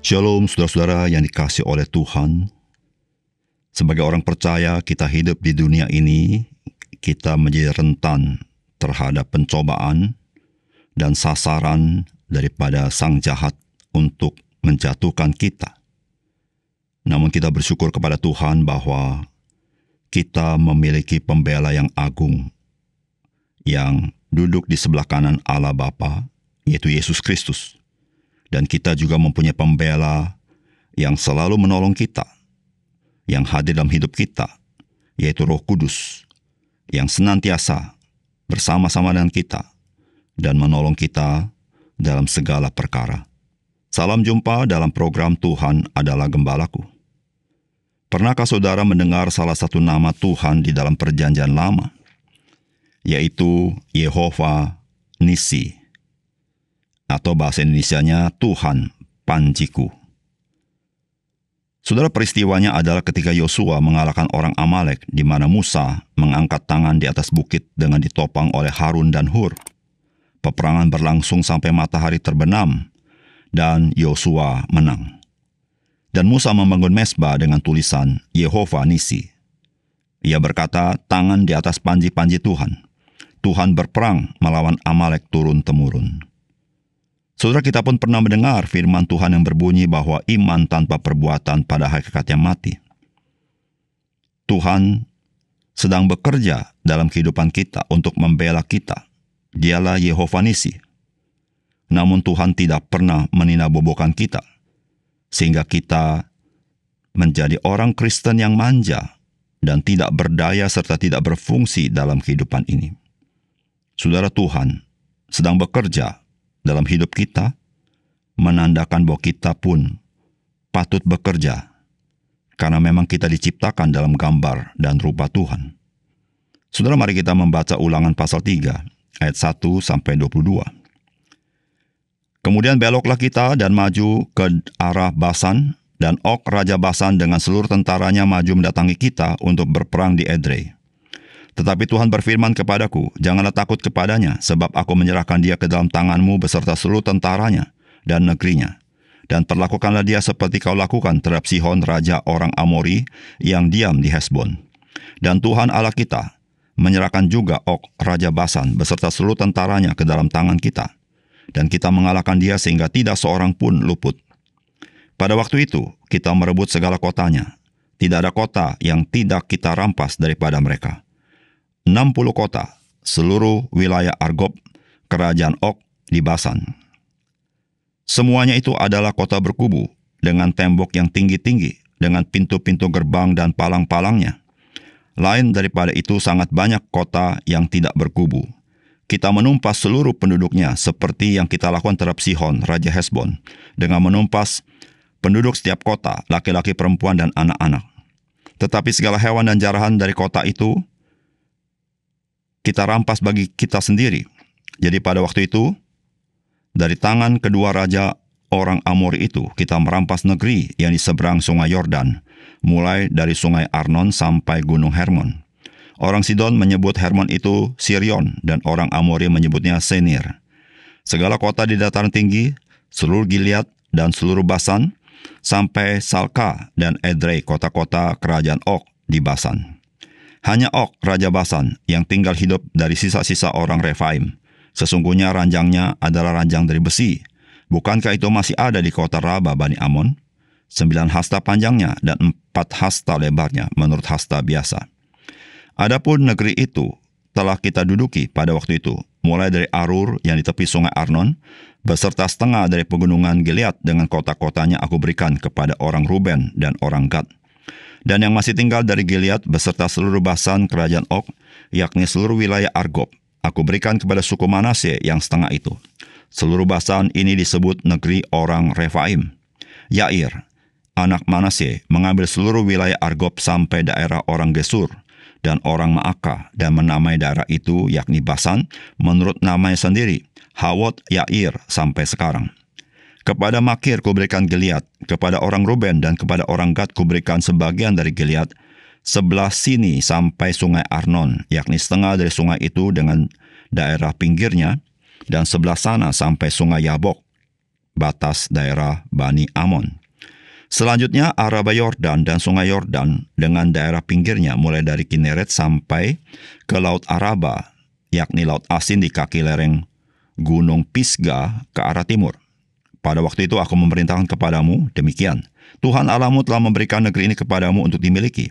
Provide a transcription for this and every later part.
Shalom saudara-saudara yang dikasihi oleh Tuhan. Sebagai orang percaya, kita hidup di dunia ini, kita menjadi rentan terhadap pencobaan dan sasaran daripada sang jahat untuk menjatuhkan kita. Namun kita bersyukur kepada Tuhan bahwa kita memiliki pembela yang agung, yang duduk di sebelah kanan Allah Bapa, yaitu Yesus Kristus. Dan kita juga mempunyai pembela yang selalu menolong kita, yang hadir dalam hidup kita, yaitu Roh Kudus, yang senantiasa bersama-sama dengan kita dan menolong kita dalam segala perkara. Salam jumpa dalam program Tuhan Adalah Gembalaku. Pernahkah saudara mendengar salah satu nama Tuhan di dalam Perjanjian Lama, yaitu Yehova Nisi, atau bahasa Indonesianya Tuhan Panjiku? Saudara, peristiwanya adalah ketika Yosua mengalahkan orang Amalek, di mana Musa mengangkat tangan di atas bukit dengan ditopang oleh Harun dan Hur. Peperangan berlangsung sampai matahari terbenam, dan Yosua menang. Dan Musa membangun mezbah dengan tulisan Yehova Nisi. Ia berkata, tangan di atas panji-panji Tuhan. Tuhan berperang melawan Amalek turun-temurun. Saudara, kita pun pernah mendengar firman Tuhan yang berbunyi bahwa iman tanpa perbuatan pada hakikatnya mati. Tuhan sedang bekerja dalam kehidupan kita untuk membela kita. Dialah Yehova Nisi. Namun Tuhan tidak pernah meninabobokan kita, sehingga kita menjadi orang Kristen yang manja dan tidak berdaya serta tidak berfungsi dalam kehidupan ini. Saudara, Tuhan sedang bekerja dalam hidup kita, menandakan bahwa kita pun patut bekerja, karena memang kita diciptakan dalam gambar dan rupa Tuhan. Saudara, mari kita membaca Ulangan pasal 3, ayat 1-22. Kemudian beloklah kita dan maju ke arah Basan, dan Og Raja Basan dengan seluruh tentaranya maju mendatangi kita untuk berperang di Edrei. Tetapi Tuhan berfirman kepadaku, janganlah takut kepadanya, sebab aku menyerahkan dia ke dalam tanganmu beserta seluruh tentaranya dan negerinya. Dan perlakukanlah dia seperti kau lakukan terhadap Sihon, raja orang Amori, yang diam di Hesbon. Dan Tuhan Allah kita menyerahkan juga Og, Raja Basan, beserta seluruh tentaranya ke dalam tangan kita. Dan kita mengalahkan dia sehingga tidak seorang pun luput. Pada waktu itu, kita merebut segala kotanya. Tidak ada kota yang tidak kita rampas daripada mereka. 60 kota, seluruh wilayah Argob, kerajaan Og di Basan. Semuanya itu adalah kota berkubu, dengan tembok yang tinggi-tinggi, dengan pintu-pintu gerbang dan palang-palangnya. Lain daripada itu sangat banyak kota yang tidak berkubu. Kita menumpas seluruh penduduknya, seperti yang kita lakukan terhadap Sihon, Raja Hesbon, dengan menumpas penduduk setiap kota, laki-laki, perempuan, dan anak-anak. Tetapi segala hewan dan jarahan dari kota itu kita rampas bagi kita sendiri. Jadi pada waktu itu, dari tangan kedua raja orang Amori itu, kita merampas negeri yang di seberang sungai Yordan, mulai dari sungai Arnon sampai gunung Hermon. Orang Sidon menyebut Hermon itu Sirion, dan orang Amori menyebutnya Senir. Segala kota di dataran tinggi, seluruh Gilead dan seluruh Basan, sampai Salka dan Edrei, kota-kota kerajaan Og di Basan. Hanya Og, Raja Basan, yang tinggal hidup dari sisa-sisa orang Refaim. Sesungguhnya ranjangnya adalah ranjang dari besi. Bukankah itu masih ada di kota Raba Bani Amon? 9 hasta panjangnya dan 4 hasta lebarnya menurut hasta biasa. Adapun negeri itu telah kita duduki pada waktu itu, mulai dari Arur yang di tepi sungai Arnon, beserta setengah dari pegunungan Gilead dengan kota-kotanya aku berikan kepada orang Ruben dan orang Gad. Dan yang masih tinggal dari Gilead beserta seluruh Basan kerajaan Og, yakni seluruh wilayah Argob, aku berikan kepada suku Manasye yang setengah itu. Seluruh Basan ini disebut negeri orang Refaim. Yair, anak Manasye, mengambil seluruh wilayah Argob sampai daerah orang Gesur dan orang Maaka, dan menamai daerah itu yakni Basan menurut namanya sendiri, Hawot Yair sampai sekarang. Kepada Makir kuberikan Gilead, kepada orang Ruben dan kepada orang Gad kuberikan sebagian dari Gilead, sebelah sini sampai sungai Arnon, yakni setengah dari sungai itu dengan daerah pinggirnya, dan sebelah sana sampai sungai Yabok. batas daerah Bani Amon. Selanjutnya Araba Yordan dan Sungai Yordan dengan daerah pinggirnya mulai dari Kineret sampai ke Laut Araba, yakni Laut Asin di kaki lereng Gunung Pisgah ke arah timur. Pada waktu itu aku memerintahkan kepadamu demikian, Tuhan Allahmu telah memberikan negeri ini kepadamu untuk dimiliki.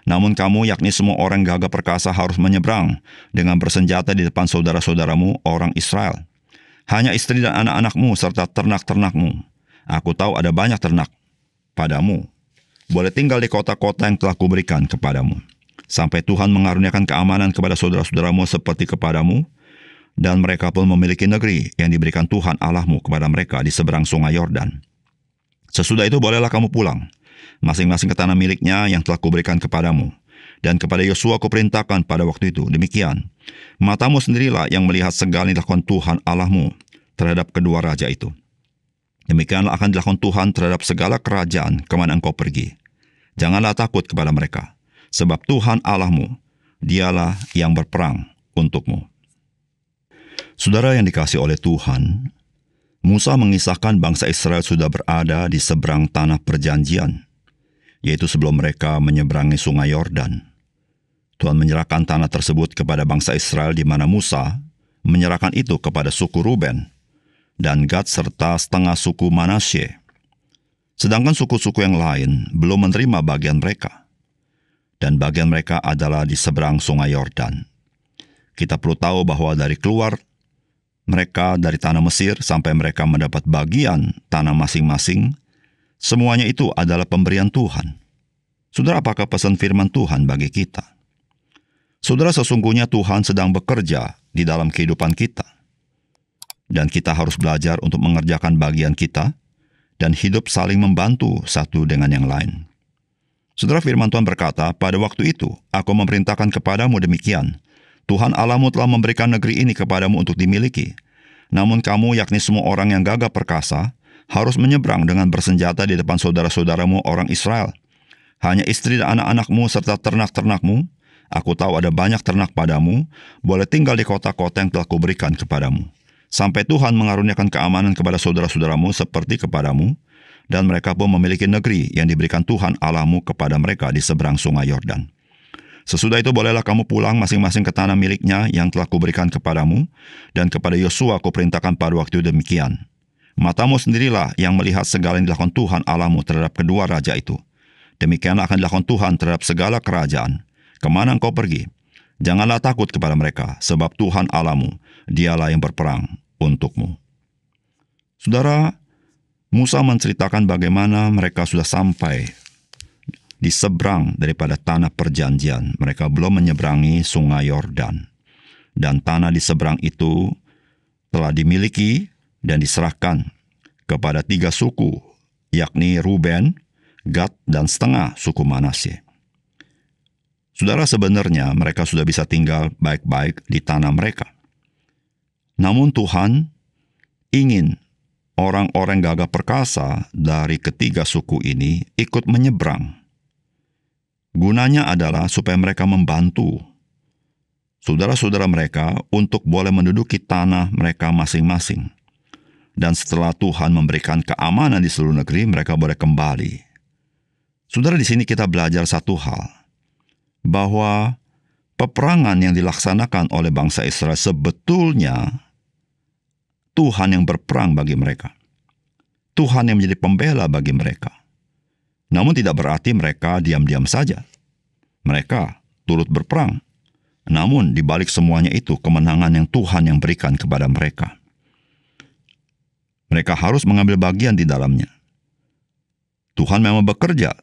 Namun kamu, yakni semua orang gagah perkasa, harus menyeberang dengan bersenjata di depan saudara-saudaramu orang Israel. Hanya istri dan anak-anakmu serta ternak-ternakmu. Aku tahu ada banyak ternak padamu, boleh tinggal di kota-kota yang telah kuberikan kepadamu, sampai Tuhan mengaruniakan keamanan kepada saudara-saudaramu seperti kepadamu, dan mereka pun memiliki negeri yang diberikan Tuhan Allahmu kepada mereka di seberang Sungai Yordan. Sesudah itu bolehlah kamu pulang, masing-masing ke tanah miliknya yang telah kuberikan kepadamu. Dan kepada Yosua kuperintahkan pada waktu itu demikian, matamu sendirilah yang melihat segala yang dilakukan Tuhan Allahmu terhadap kedua raja itu. Demikianlah akan dilakukan Tuhan terhadap segala kerajaan kemana engkau pergi. Janganlah takut kepada mereka, sebab Tuhan Allahmu, dialah yang berperang untukmu. Saudara yang dikasihi oleh Tuhan, Musa mengisahkan bangsa Israel sudah berada di seberang tanah perjanjian, yaitu sebelum mereka menyeberangi Sungai Yordan. Tuhan menyerahkan tanah tersebut kepada bangsa Israel, di mana Musa menyerahkan itu kepada suku Ruben dan Gad serta setengah suku Manasye. Sedangkan suku-suku yang lain belum menerima bagian mereka. Dan bagian mereka adalah di seberang Sungai Yordan. Kita perlu tahu bahwa dari keluar mereka dari tanah Mesir sampai mereka mendapat bagian tanah masing-masing, semuanya itu adalah pemberian Tuhan. Saudara, apakah pesan firman Tuhan bagi kita? Saudara, sesungguhnya Tuhan sedang bekerja di dalam kehidupan kita. Dan kita harus belajar untuk mengerjakan bagian kita dan hidup saling membantu satu dengan yang lain. Saudara, firman Tuhan berkata, pada waktu itu aku memerintahkan kepadamu demikian, Tuhan Allahmu telah memberikan negeri ini kepadamu untuk dimiliki. Namun kamu, yakni semua orang yang gagah perkasa, harus menyeberang dengan bersenjata di depan saudara-saudaramu orang Israel. Hanya istri dan anak-anakmu serta ternak-ternakmu, aku tahu ada banyak ternak padamu, boleh tinggal di kota-kota yang telah kuberikan kepadamu. Sampai Tuhan mengaruniakan keamanan kepada saudara-saudaramu seperti kepadamu, dan mereka pun memiliki negeri yang diberikan Tuhan Allahmu kepada mereka di seberang Sungai Yordan. Sesudah itu bolehlah kamu pulang masing-masing ke tanah miliknya yang telah kuberikan kepadamu, dan kepada Yosua kuperintahkan pada waktu demikian. Matamu sendirilah yang melihat segala yang dilakukan Tuhan Allahmu terhadap kedua raja itu. Demikianlah akan dilakukan Tuhan terhadap segala kerajaan kemana engkau pergi. Janganlah takut kepada mereka, sebab Tuhan Allahmu, dialah yang berperang untukmu. Saudara, Musa menceritakan bagaimana mereka sudah sampai di seberang daripada tanah perjanjian. Mereka belum menyeberangi Sungai Yordan. Dan tanah di seberang itu telah dimiliki dan diserahkan kepada 3 suku, yakni Ruben, Gad, dan setengah suku Manasye. Saudara, sebenarnya mereka sudah bisa tinggal baik-baik di tanah mereka. Namun Tuhan ingin orang-orang gagah perkasa dari ketiga suku ini ikut menyeberang. Gunanya adalah supaya mereka membantu saudara-saudara mereka untuk boleh menduduki tanah mereka masing-masing. Dan setelah Tuhan memberikan keamanan di seluruh negeri, mereka boleh kembali. Saudara, di sini kita belajar satu hal, bahwa peperangan yang dilaksanakan oleh bangsa Israel sebetulnya Tuhan yang berperang bagi mereka. Tuhan yang menjadi pembela bagi mereka. Namun tidak berarti mereka diam-diam saja. Mereka turut berperang. Namun di balik semuanya itu kemenangan yang Tuhan yang berikan kepada mereka. Mereka harus mengambil bagian di dalamnya. Tuhan memang bekerja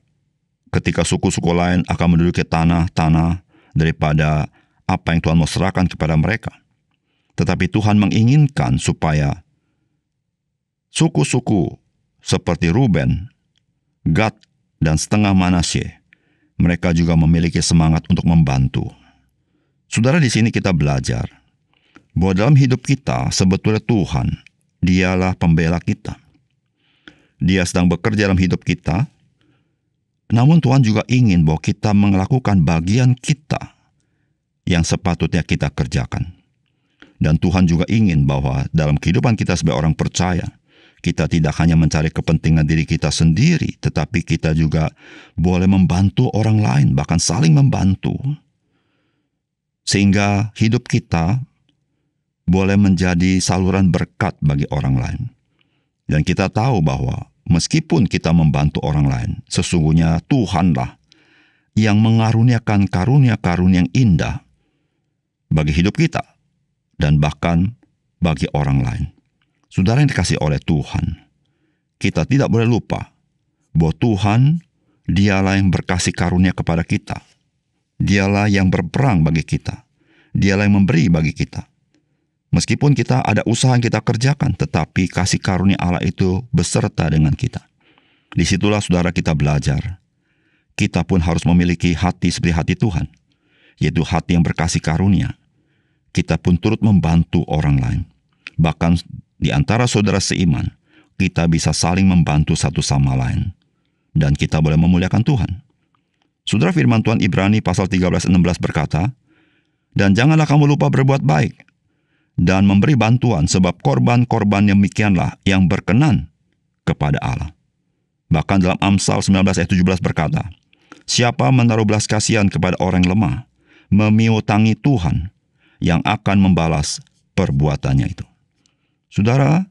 ketika suku-suku lain akan menduduki tanah-tanah daripada apa yang Tuhan mau serahkan kepada mereka. Tetapi Tuhan menginginkan supaya suku-suku seperti Ruben, Gad, dan setengah Manasye, mereka juga memiliki semangat untuk membantu. Saudara, di sini kita belajar bahwa dalam hidup kita sebetulnya Tuhan, dialah pembela kita. Dia sedang bekerja dalam hidup kita. Namun Tuhan juga ingin bahwa kita melakukan bagian kita yang sepatutnya kita kerjakan. Dan Tuhan juga ingin bahwa dalam kehidupan kita sebagai orang percaya, Kita tidak hanya mencari kepentingan diri kita sendiri, tetapi kita juga boleh membantu orang lain, bahkan saling membantu. Sehingga hidup kita boleh menjadi saluran berkat bagi orang lain. Dan kita tahu bahwa meskipun kita membantu orang lain, sesungguhnya Tuhanlah yang mengaruniakan karunia-karunia yang indah bagi hidup kita dan bahkan bagi orang lain. Saudara yang dikasihi oleh Tuhan, kita tidak boleh lupa bahwa Tuhan, Dialah yang berkasih karunia kepada kita. Dialah yang berperang bagi kita. Dialah yang memberi bagi kita. Meskipun kita ada usaha yang kita kerjakan, tetapi kasih karunia Allah itu beserta dengan kita. Disitulah saudara kita belajar. Kita pun harus memiliki hati seperti hati Tuhan, yaitu hati yang berkasih karunia. Kita pun turut membantu orang lain. Bahkan di antara saudara seiman, kita bisa saling membantu satu sama lain. Dan kita boleh memuliakan Tuhan. Saudara, firman Tuhan Ibrani pasal 13-16 berkata, "Dan janganlah kamu lupa berbuat baik, dan memberi bantuan, sebab korban-korban yang demikianlah yang berkenan kepada Allah." Bahkan dalam Amsal 19 ayat 17 berkata, "Siapa menaruh belas kasihan kepada orang yang lemah, memiutangi Tuhan yang akan membalas perbuatannya itu." Saudara,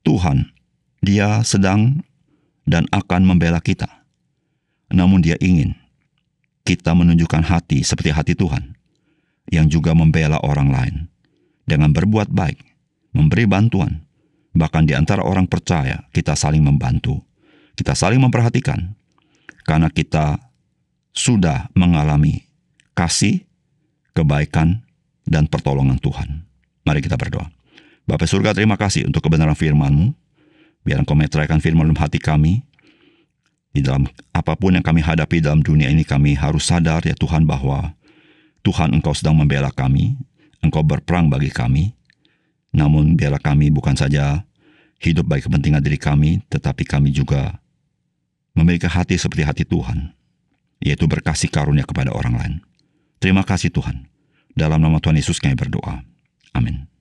Tuhan, Dia sedang dan akan membela kita. Namun Dia ingin kita menunjukkan hati seperti hati Tuhan, yang juga membela orang lain dengan berbuat baik, memberi bantuan. Bahkan di antara orang percaya, kita saling membantu, kita saling memperhatikan, karena kita sudah mengalami kasih, kebaikan, dan pertolongan Tuhan. Mari kita berdoa. Bapa surga, terima kasih untuk kebenaran firman-Mu. Biar Engkau meteraikan firman dalam hati kami. Di dalam apapun yang kami hadapi dalam dunia ini, kami harus sadar ya Tuhan bahwa Tuhan, Engkau sedang membela kami. Engkau berperang bagi kami. Namun biarlah kami bukan saja hidup bagi kepentingan diri kami, tetapi kami juga memiliki hati seperti hati Tuhan, yaitu berkasih karunia kepada orang lain. Terima kasih Tuhan. Dalam nama Tuhan Yesus kami berdoa. Amin.